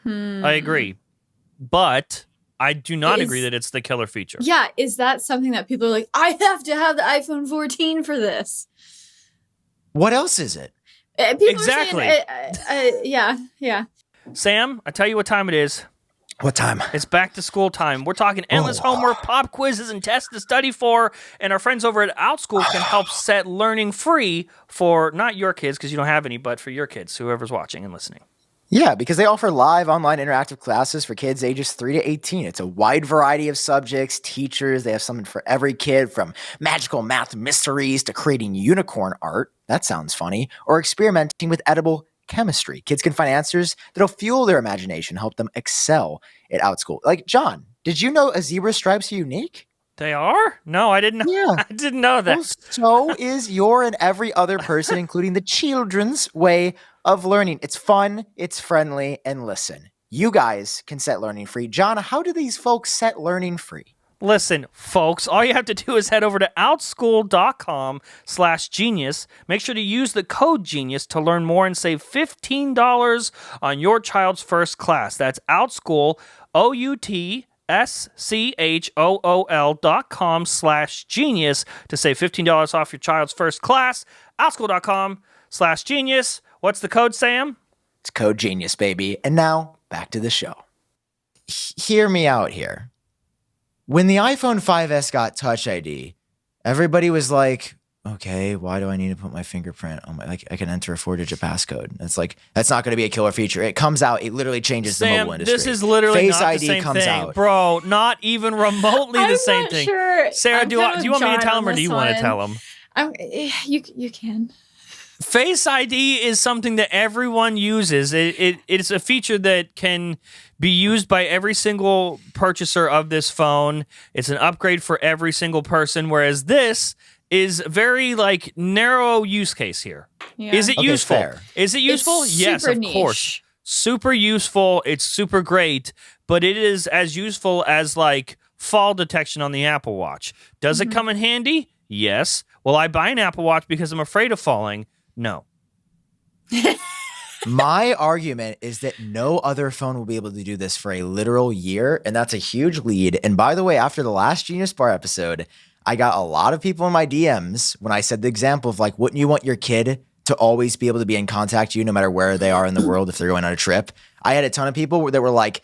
I agree. But I do not agree that it's the killer feature. Yeah, is that something that people are like, I have to have the iPhone 14 for this? What else is it? People Exactly. Are saying, yeah. Sam, I tell you what time it is. What time? It's back to school time. We're talking endless homework, pop quizzes, and tests to study for. And our friends over at OutSchool can help set learning free for not your kids, because you don't have any, but for your kids, whoever's watching and listening. Yeah, because they offer live online interactive classes for kids ages 3 to 18. It's a wide variety of subjects, teachers. They have something for every kid, from magical math mysteries to creating unicorn art. That sounds funny. Or experimenting with edible chemistry. Kids can find answers that'll fuel their imagination, help them excel at OutSchool. Like, John, did you know a zebra's stripes are unique? They are? No, I didn't know. Yeah. I didn't know that. Well, so is your and every other person, including the children's way of learning. It's fun, it's friendly, and listen, you guys can set learning free. John, how do these folks set learning free? Listen, folks, all you have to do is head over to outschool.com/genius. Make sure to use the code GENIUS to learn more and save $15 on your child's first class. That's OutSchool, outschool.com/genius to save $15 off your child's first class. Outschool.com/genius. What's the code, Sam? It's code GENIUS, baby. And now, back to the show. Hear me out here. When the iPhone 5S got Touch ID, everybody was like, okay, why do I need to put my fingerprint on my, like, I can enter a 4-digit passcode. It's like, that's not going to be a killer feature. It comes out, it literally changes the mobile industry. This is literally Face not ID the same comes thing, out. bro. Not even remotely the same thing. Sure. Sarah, do you want me to tell him, or do you want to tell him? You can. Face ID is something that everyone uses. It's a feature that can be used by every single purchaser of this phone. It's an upgrade for every single person, whereas this is very narrow use case here. Yeah. Is it Okay, useful? fair. Is it useful? It's Yes, super of course. niche. Super useful. It's super great, but it is as useful as fall detection on the Apple Watch. Does it come in handy? Yes. Will I buy an Apple Watch because I'm afraid of falling? No. My argument is that no other phone will be able to do this for a literal year, and that's a huge lead. And by the way, after the last GeniusBar episode, I got a lot of people in my DMs when I said the example of wouldn't you want your kid to always be able to be in contact with you no matter where they are in the world if they're going on a trip? I had a ton of people that were like,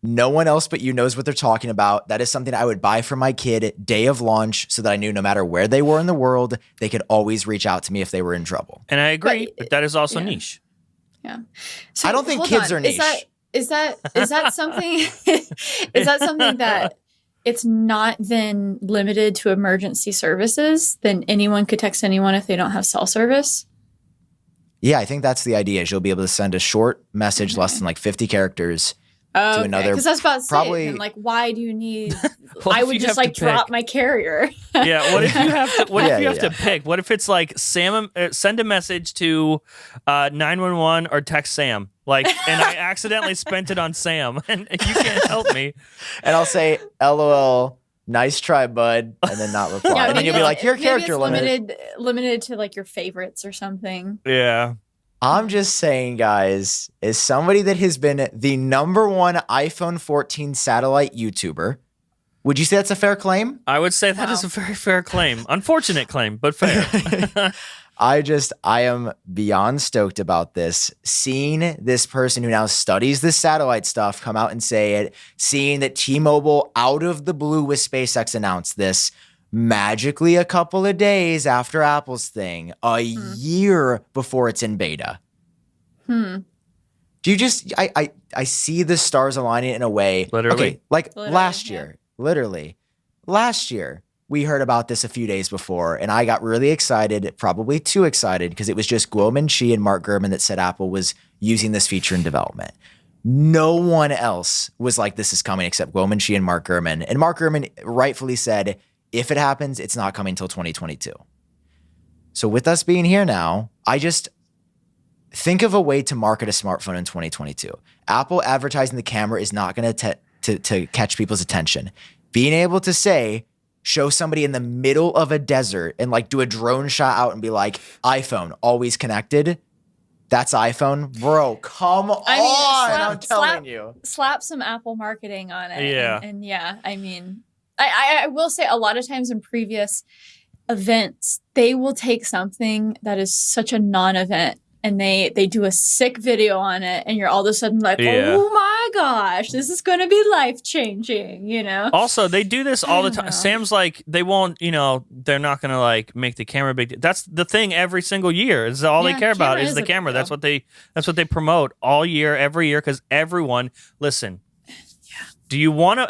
no one else but you knows what they're talking about. That is something I would buy for my kid day of launch so that I knew no matter where they were in the world, they could always reach out to me if they were in trouble. And I agree, but that is also niche. Yeah. So, I don't think hold kids on. are niche. Is that something? Is that something that it's not then limited to emergency services? Then anyone could text anyone if they don't have cell service. Yeah, I think that's the idea. Is you'll be able to send a short message less than 50 characters to another. Because I was about to say, probably- then, why do you need? What I if would you just have to drop pick? my carrier. Yeah, what if you have to? What if you have Yeah. to pick? What if it's Sam, send a message to 911 or text Sam, and I accidentally spent it on Sam, and you can't help me. And I'll say, LOL, nice try, bud, and then not reply. and then you'll be like, your character limit. limited to your favorites or something. Yeah. I'm just saying, guys, as somebody that has been the #1 iPhone 14 satellite YouTuber, would you say that's a fair claim? I would say that is a very fair claim. Unfortunate claim, but fair. I am beyond stoked about this. Seeing this person who now studies this satellite stuff come out and say it, seeing that T-Mobile out of the blue with SpaceX announced this magically a couple of days after Apple's thing, a year before it's in beta. Do you just, I see the stars aligning in a way. Literally. Okay, Literally, last year, we heard about this a few days before, and I got really excited, probably too excited, because it was just Guomin Shi and Mark Gurman that said Apple was using this feature in development. No one else was like, this is coming except Guomin Shi and Mark Gurman. And Mark Gurman rightfully said, if it happens, it's not coming until 2022. So with us being here now, I just think of a way to market a smartphone in 2022. Apple advertising the camera is not going to catch people's attention. Being able to say, show somebody in the middle of a desert and do a drone shot out and be like, iPhone, always connected. That's iPhone, bro. Come on, I'm telling you. Slap some Apple marketing on it. Yeah. And yeah, I mean, I will say a lot of times in previous events, they will take something that is such a non-event and they do a sick video on it, and you're all of a sudden like, oh my gosh, this is going to be life-changing, you know? Also, they do this all the time. know. Sam's like, they won't, they're not going to like make the camera big. That's the thing every single year. Is all they care about is the camera. That's what they promote all year, every year, because everyone, listen, do you want to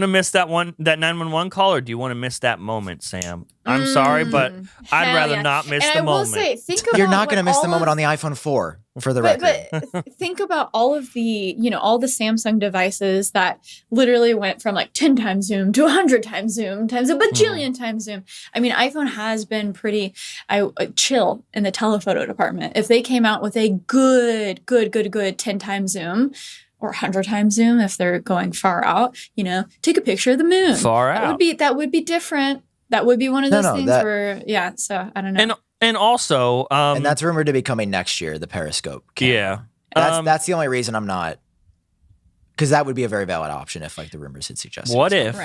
miss that 911 call, or do you want to miss that moment, Sam? I'm sorry, but I'd rather not miss the moment. Will say, think about You're not going to miss the moment on the iPhone 4, for the record. But think about all of the, all the Samsung devices that literally went from like 10 times zoom to 100 times zoom times a bajillion times zoom. I mean, iPhone has been pretty chill in the telephoto department. If they came out with a good 10 times zoom, or 100 times zoom if they're going far out, take a picture of the moon. Far out. That would be different. That would be one of those things where, so I don't know. And also... and that's rumored to be coming next year, the Periscope camera. Yeah. That's the only reason I'm not... Because that would be a very valid option if like the rumors had suggested. What if,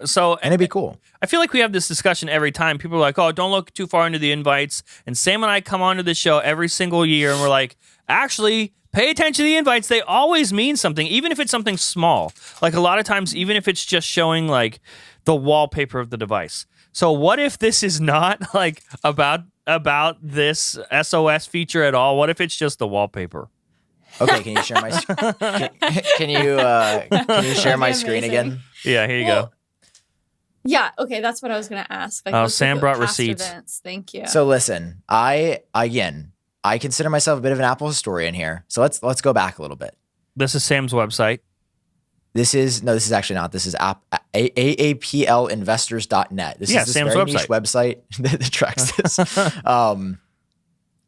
so... And it'd be cool. I feel like we have this discussion every time. People are like, oh, don't look too far into the invites. And Sam and I come onto the show every single year and we're like, actually... Pay attention to the invites. They always mean something, even if it's something small. Like a lot of times, even if it's just showing like the wallpaper of the device. So what if this is not like about this SOS feature at all? What if it's just the wallpaper? Okay, can you share my can you share my screen again? Yeah, here you go. Yeah, okay, that's what I was going to ask. Like, Sam brought receipts. Events. Thank you. So listen, I consider myself a bit of an Apple historian here. So let's go back a little bit. This is Sam's website. This is actually not. This is aaplinvestors.net. This is this Sam's very niche website that tracks this.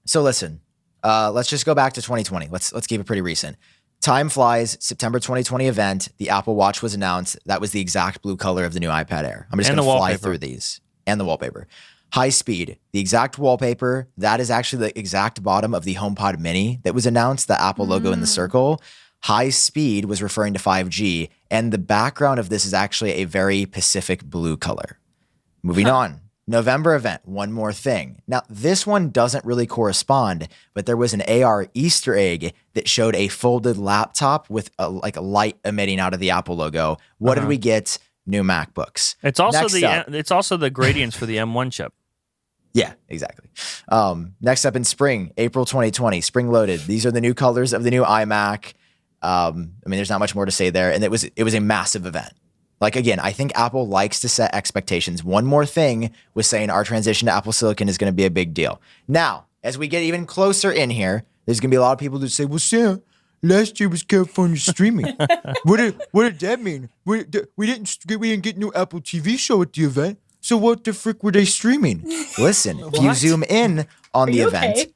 So listen, let's just go back to 2020. Let's keep it pretty recent. Time flies. September 2020 event. The Apple Watch was announced. That was the exact blue color of the new iPad Air. I'm just going to fly through these and the wallpaper. High speed, the exact wallpaper, that is actually the exact bottom of the HomePod Mini that was announced, the Apple logo in the circle. High speed was referring to 5G, and the background of this is actually a very Pacific blue color. Moving on, November event, one more thing. Now, this one doesn't really correspond, but there was an AR Easter egg that showed a folded laptop with a light emitting out of the Apple logo. What did we get? New MacBooks. It's also the gradients for the M1 chip. Yeah, exactly. Next up in spring, April 2020, spring loaded. These are the new colors of the new iMac. I mean, there's not much more to say there. And it was a massive event. Like, again, I think Apple likes to set expectations. One more thing was saying our transition to Apple Silicon is going to be a big deal. Now, as we get even closer in here, there's going to be a lot of people that say, well, Sam, last year was California streaming. What did that mean? We didn't get no Apple TV show at the event. So what the frick were they streaming? Listen, if you zoom in on the event,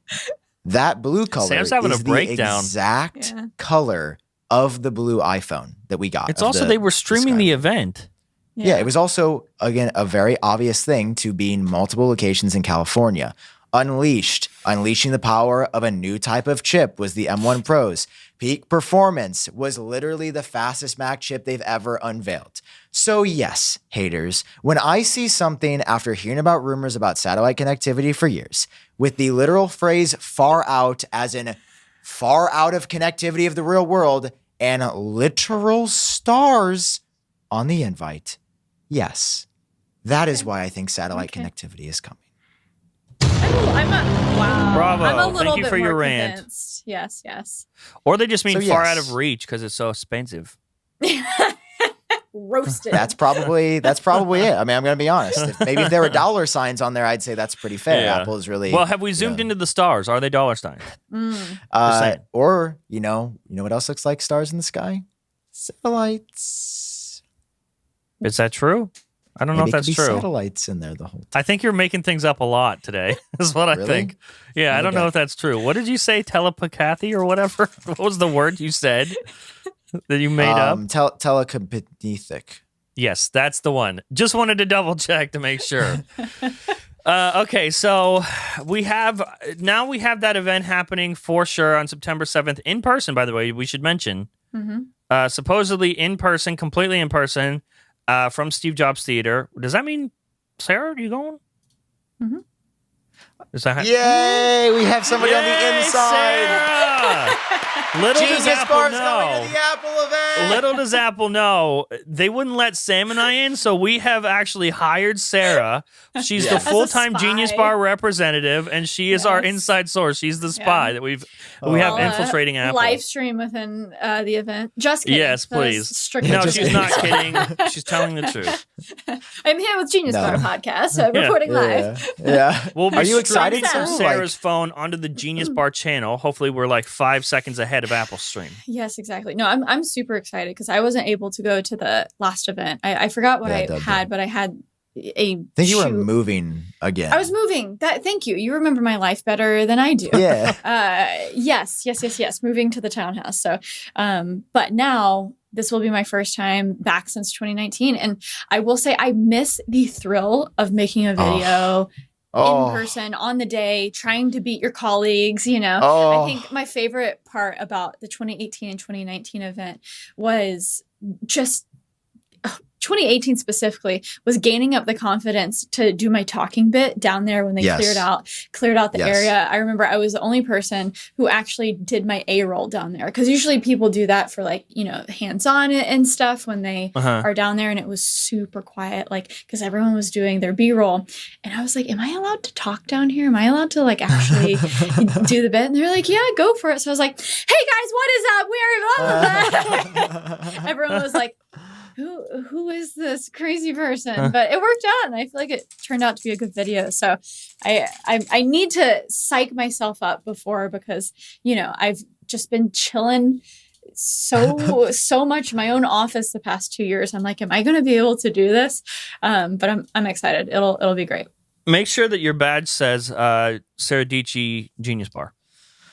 that blue color is the exact color of the blue iPhone that we got. It's also they were streaming the event. Yeah, it was also, again, a very obvious thing to be in multiple locations in California. Unleashing the power of a new type of chip was the M1 Pro's. Peak performance was literally the fastest Mac chip they've ever unveiled. So yes, haters, when I see something after hearing about rumors about satellite connectivity for years, with the literal phrase far out, as in far out of connectivity of the real world, and literal stars on the invite, yes, that is why I think satellite connectivity is coming. Wow. Bravo. I'm a little Thank you bit for your more rant. Convinced. Yes. Or they just mean far out of reach because it's so expensive. Roasted. That's probably it. I mean, I'm going to be honest. If there were dollar signs on there, I'd say that's pretty fair. Yeah. Apple is really... Well, have we zoomed into the stars? Are they dollar signs? Or, you know what else looks like stars in the sky? Satellites. Is that true? I don't know if that's true. Satellites in there the whole time. I think you're making things up a lot today, is what I think. Yeah, I don't know if that's true. What did you say? Telepathy or whatever? What was the word you said that you made up? Telekinetic. Yes, that's the one. Just wanted to double check to make sure. Okay, so we have that event happening for sure on September 7th in person. By the way, we should mention supposedly in person, completely in person, from Steve Jobs Theater. Does that mean Sarah? Are you going? Mm-hmm. Is that Yay! We have somebody on the Yay, inside. Sarah! Little does Genius Apple Bar's know. going to the Apple event. Little does Apple know, they wouldn't let Sam and I in, so we have actually hired Sarah. She's the As a full-time spy. GeniusBar representative, and she is our inside source. She's the spy that we have I'll, infiltrating Apple. Live stream within the event. Just kidding. Yes, That was please. strictly No, Just she's kidding. not kidding. She's telling the truth. I'm here with Genius Bar No. podcast, reporting live. Yeah. We'll be Are you excited streaming too? from Sarah's phone onto the GeniusBar channel. Hopefully, we're like 5 seconds ahead of Apple's stream. Yes, exactly. No, I'm super excited because I wasn't able to go to the last event. I forgot what I had, but I had a. I think you were shoot. moving again. I was moving. Thank you. You remember my life better than I do. Yeah. Yes. Moving to the townhouse. So, but now this will be my first time back since 2019, and I will say I miss the thrill of making a video. In person on the day, trying to beat your colleagues, I think my favorite part about the 2018 and 2019 event was just 2018 specifically was gaining up the confidence to do my talking bit down there when they cleared out the area. I remember I was the only person who actually did my A-roll down there, because usually people do that for hands-on and stuff when they are down there, and it was super quiet, because everyone was doing their B-roll, and I was like, am I allowed to talk down here? Am I allowed to actually do the bit? And they're like, yeah, go for it. So I was like, hey guys, what is up? We are blah, blah, blah. Everyone was like, who is this crazy person? But it worked out, and I feel like it turned out to be a good video. So I need to psych myself up before, because I've just been chilling so much in my own office the past 2 years. I'm like, am I going to be able to do this? But I'm excited. It'll be great. Make sure that your badge says Sara Dietschy GeniusBar.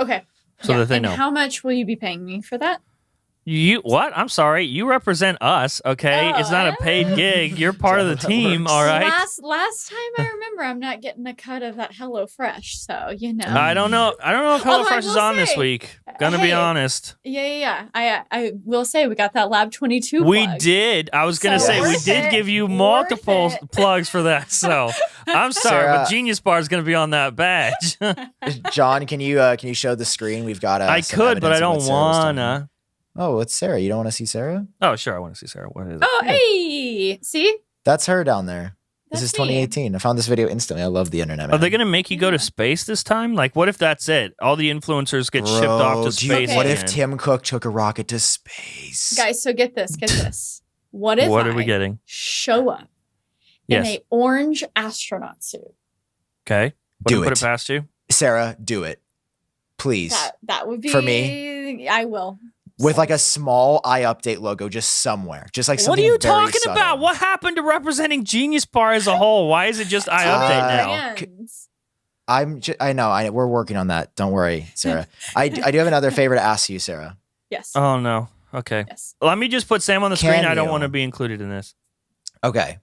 Okay. So that they know. How much will you be paying me for that? You what? I'm sorry. You represent us, okay? It's not a paid gig. You're part of the team, all right? Last time I remember, I'm not getting a cut of that HelloFresh, so I don't know. I don't know if HelloFresh is on this week. Gonna be honest. Yeah. I will say we got that Lab 22 We plug. did. I was gonna say we did give you multiple plugs for that. So I'm sorry, Sarah, but GeniusBar is gonna be on that badge. John, can you show the screen? We've got. I could, but I don't wanna. Oh, it's Sarah. You don't want to see Sarah? Oh, sure. I want to see Sarah. What is it? Oh, hey. See? That's her down there. This is That's me. 2018. I found this video instantly. I love the internet, man. Are they going to make you go to space this time? Like, what if that's it? All the influencers get shipped off to space. What if again? Tim Cook took a rocket to space? Guys, so get this. What if What are I we getting? show up in a orange astronaut suit? Okay. Do Put it. it past you. Sarah, do it. Please. That would be... For me? I will. With a small iupdate logo just somewhere. Just like What are something you very talking subtle. about? What happened to representing GeniusBar as a whole? Why is it just iUpdate now? I know. We're working on that. Don't worry, Sarah. I do have another favor to ask you, Sarah. Yes. Oh, no. Okay. Yes. Let me just put Sam on the Can screen. I don't you? want to be included in this. Okay.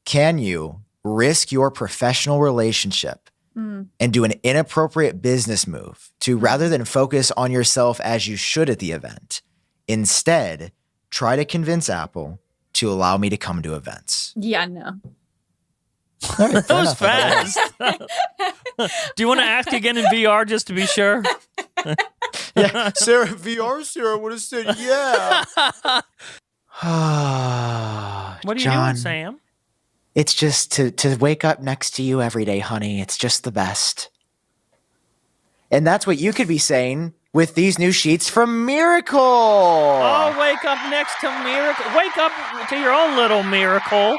Can you risk your professional relationship and do an inappropriate business move to, rather than focus on yourself as you should at the event, instead try to convince Apple to allow me to come to events? Yeah, no. All right, That was fast. Do you want to ask again in VR just to be sure? Yeah, Sarah, VR Sarah would have said yeah. What are you John, doing, Sam? It's just to wake up next to you every day, honey. It's just the best. And that's what you could be saying with these new sheets from Miracle. Oh, wake up next to Miracle. Wake up to your own little miracle.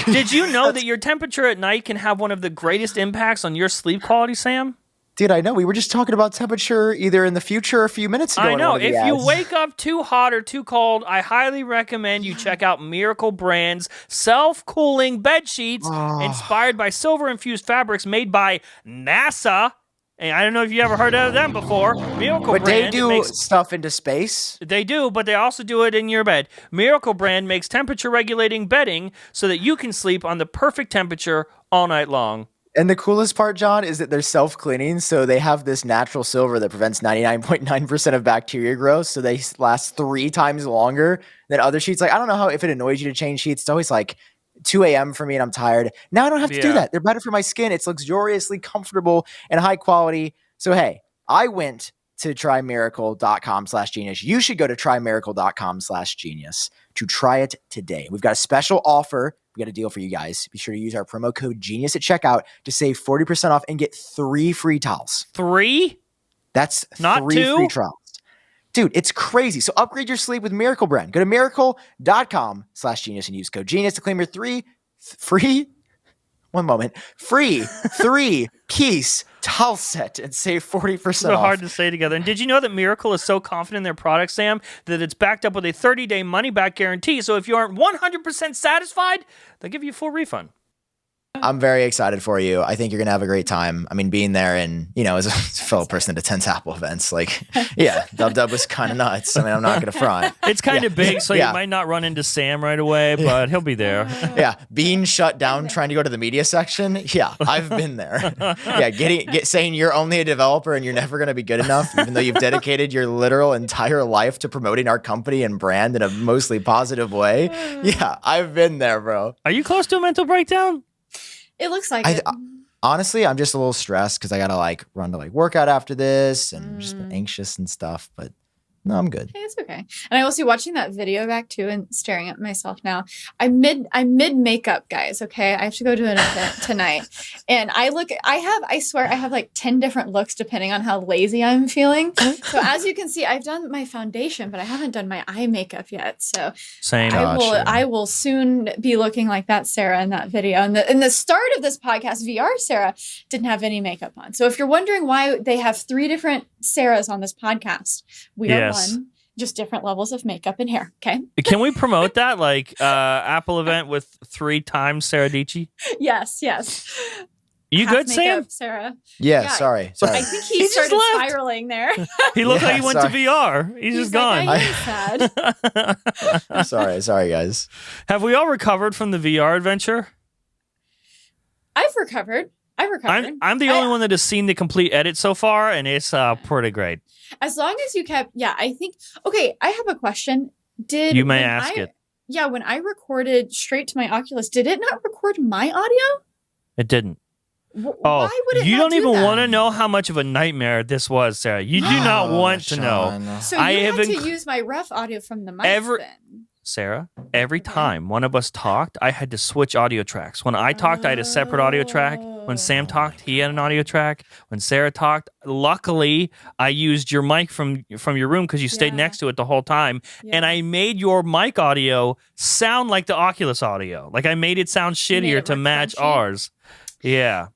Did you know that your temperature at night can have one of the greatest impacts on your sleep quality, Sam? Dude, I know. We were just talking about temperature either in the future or a few minutes ago. I know. in one of the If you ads. wake up too hot or too cold, I highly recommend you check out Miracle Brand's self-cooling bed sheets inspired by silver-infused fabrics made by NASA. And I don't know if you ever heard of them before. Miracle But Brand they do stuff into space. They do, but they also do it in your bed. Miracle Brand makes temperature regulating bedding so that you can sleep on the perfect temperature all night long. And the coolest part, John, is that they're self-cleaning. So they have this natural silver that prevents 99.9% of bacteria growth. So they last 3 times longer than other sheets. Like, I don't know if it annoys you to change sheets. It's always like 2 a.m. for me and I'm tired. Now I don't have to do that. They're better for my skin. It's luxuriously comfortable and high quality. So, hey, I went to TryMiracle.com/genius. You should go to TryMiracle.com/genius to try it today. We've got a special offer. We got a deal for you guys. Be sure to use our promo code GENIUS at checkout to save 40% off and get 3 free towels. 3? That's Not 3 2? free trials. Dude, it's crazy. So upgrade your sleep with Miracle Brand. Go to miracle.com/genius and use code GENIUS to claim your free 3-piece towel set and save 40% So off. hard to say together. And did you know that Miracle is so confident in their product, Sam, that it's backed up with a 30-day money-back guarantee? So if you aren't 100% satisfied, they'll give you a full refund. I'm very excited for you. I think you're going to have a great time. I mean, being there and, as a fellow person that attends Apple events, Dub was kind of nuts. I mean, I'm not going to front. It's kind of big, so you might not run into Sam right away, but he'll be there. Yeah. Being shut down, trying to go to the media section. Yeah. I've been there. Saying you're only a developer and you're never going to be good enough, even though you've dedicated your literal entire life to promoting our company and brand in a mostly positive way. Yeah. I've been there, bro. Are you close to a mental breakdown? It looks like it. Honestly, I'm just a little stressed because I got to run to workout after this and just been anxious and stuff. But no, I'm good. Hey, it's okay. And I will see watching that video back too and staring at myself now. I'm mid makeup, guys. Okay. I have to go to an event tonight. And I swear I have 10 different looks depending on how lazy I'm feeling. So as you can see, I've done my foundation, but I haven't done my eye makeup yet. So same. I will soon be looking like that Sarah in that video. And in the start of this podcast, VR Sarah didn't have any makeup on. So if you're wondering why they have 3 different Sarahs on this podcast, we are one, just different levels of makeup and hair. Okay. Can we promote that Apple event with 3 times Sara Dietschy? Yes. You Half good, makeup, Sam? Sarah. Yeah. Sorry. I think he started spiraling there. He looked like he went to VR. He's just gone. I am sad. I'm sorry. Sorry, guys. Have we all recovered from the VR adventure? I've recovered. I'm the only one that has seen the complete edit so far, and it's pretty great. As long as you kept, I think. Okay, I have a question. You may ask it. Yeah, when I recorded straight to my Oculus, did it not record my audio? It didn't. Why would it? You not don't even that? want to know how much of a nightmare this was, Sarah. You do not want to know. So you had to use my ref audio from the mic then. Sarah, every time one of us talked, I had to switch audio tracks. When I talked, I had a separate audio track. When Sam talked, he had an audio track. When Sarah talked, luckily, I used your mic from your room because you stayed next to it the whole time. Yeah. And I made your mic audio sound like the Oculus audio. I made it sound shittier to match ours. Yeah.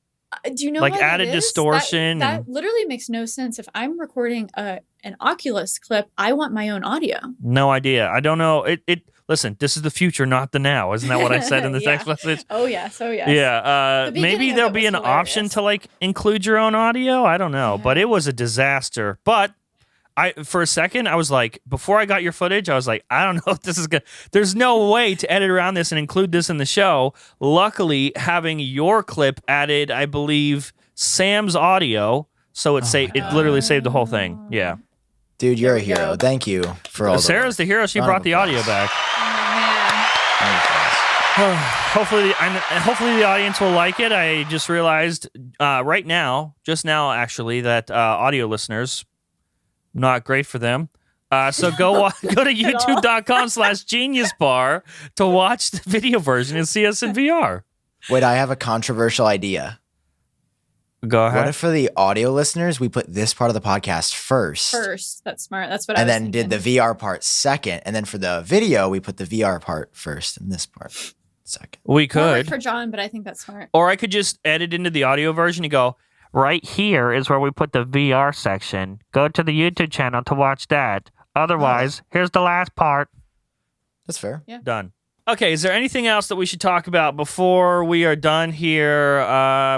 Do you know what added distortion? That literally makes no sense. If I'm recording an Oculus clip, I want my own audio. No idea. I don't know. Listen, this is the future, not the now. Isn't that what I said in the text message? Oh yes. Yeah. Maybe there'll be an option to include your own audio. I don't know, but it was a disaster. But for a second, I was like, before I got your footage, I was like, I don't know if this is good. There's no way to edit around this and include this in the show. Luckily, having your clip added, I believe, Sam's audio, so it literally saved the whole thing. Yeah. Dude, you're a hero. Thank you for all. Sarah's the hero. She brought the audio back. Hopefully the audience will like it. I just realized just now actually, that audio listeners, not great for them. So go to youtube.com/GeniusBar to watch the video version and see us in VR. Wait, I have a controversial idea. Go ahead. What if for the audio listeners, we put this part of the podcast first? That's smart. That's what I was thinking. Did the VR part second. And then for the video, we put the VR part first and this part second. We could. Work for John, but I think that's smart. Or I could just edit into the audio version and go, right here is where we put the VR section. Go to the YouTube channel to watch that. Otherwise, here's the last part. That's fair. Yeah. Done. Okay, is there anything else that we should talk about before we are done here?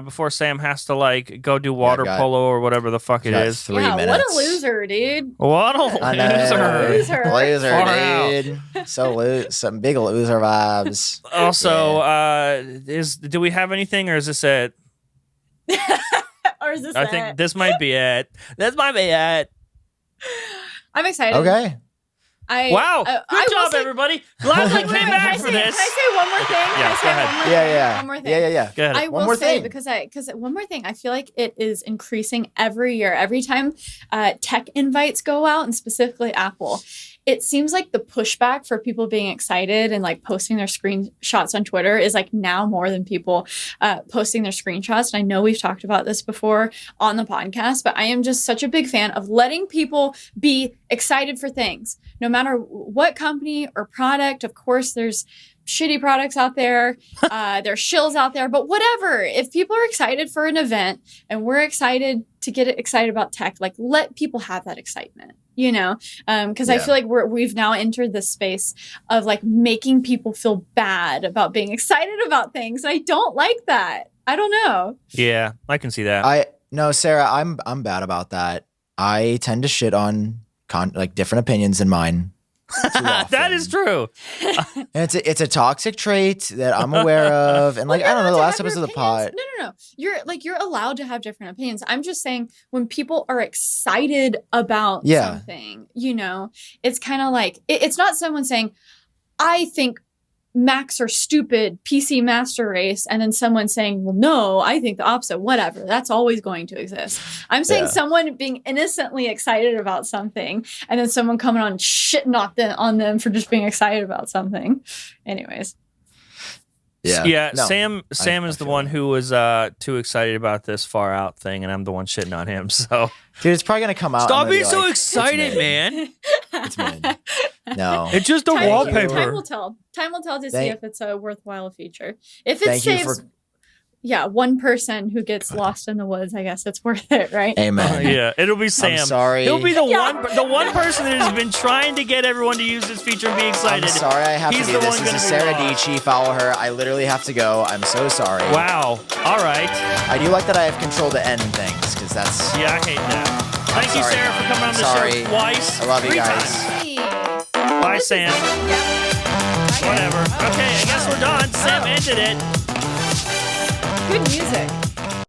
Before Sam has to go do water polo or whatever the fuck it is. 3 minutes. What a loser, dude. What a loser. Loser, dude. Some big loser vibes. Also, do we have anything or is this it? Or is this I it? think this might be it. This might be it. I'm excited. Okay. Wow. I Good will job, say- everybody. Glad they Wait, came can back I for say, this. Can I say one more thing? Can Yeah, I say go ahead. one more Yeah, thing? yeah. One more thing. Yeah. Go ahead. I One will more say thing. because one more thing. I feel like it is increasing every year. Every time tech invites go out, and specifically Apple, it seems like the pushback for people being excited and like posting their screenshots on Twitter is like now more than people posting their screenshots. And I know we've talked about this before on the podcast, but I am just such a big fan of letting people be excited for things, no matter what company or product. Of course, there's shitty products out there. There's shills out there, but whatever. If people are excited for an event and we're excited to get excited about tech, like let people have that excitement, you know? Because I Yeah. feel like we've now entered this space of like making people feel bad about being excited about things. I don't like that. I don't know. Yeah, I can see that. No, Sarah, I'm bad about that. I tend to shit on like different opinions than mine. too That often. is true. And it's a toxic trait that I'm aware of. And like, I don't know, the last episode of the pod. No. You're allowed to have different opinions. I'm just saying when people are excited about something, you know, it's kind of like, it's not someone saying, I think Macs are stupid, PC master race, and then someone saying, well, no, I think the opposite, whatever. That's always going to exist. I'm saying someone being innocently excited about something, and then someone coming on shitting on them for just being excited about something. Anyways. Yeah. No, Sam I is the feel one that. who was too excited about this far out thing, and I'm the one shitting on him. So Dude, it's probably going to come out. stop and being be so like, excited, it's mid. man. It's mid. No. It's just a Time wallpaper. will tell. Time will tell to see Thank- if it's a worthwhile feature. If it Thank you saves, for- one person who gets lost in the woods, I guess it's worth it, right? Amen. Yeah, it'll be Sam. I'm sorry. He'll be the Yeah. one person that has been trying to get everyone to use this feature and be excited. I'm sorry I have He's to do the this. one This is gonna be Sara lost. Dietschy. Follow her. I literally have to go. I'm so sorry. Wow. All right. I do like that I have control to end things because that's. Yeah, I hate that. Thank you, sorry. Sarah, for coming on the Sorry. show twice. I love you 3 guys. times. Hey. Bye, Sam. Yeah. Whatever. Okay, I guess we're done. Sam ended it. Good music.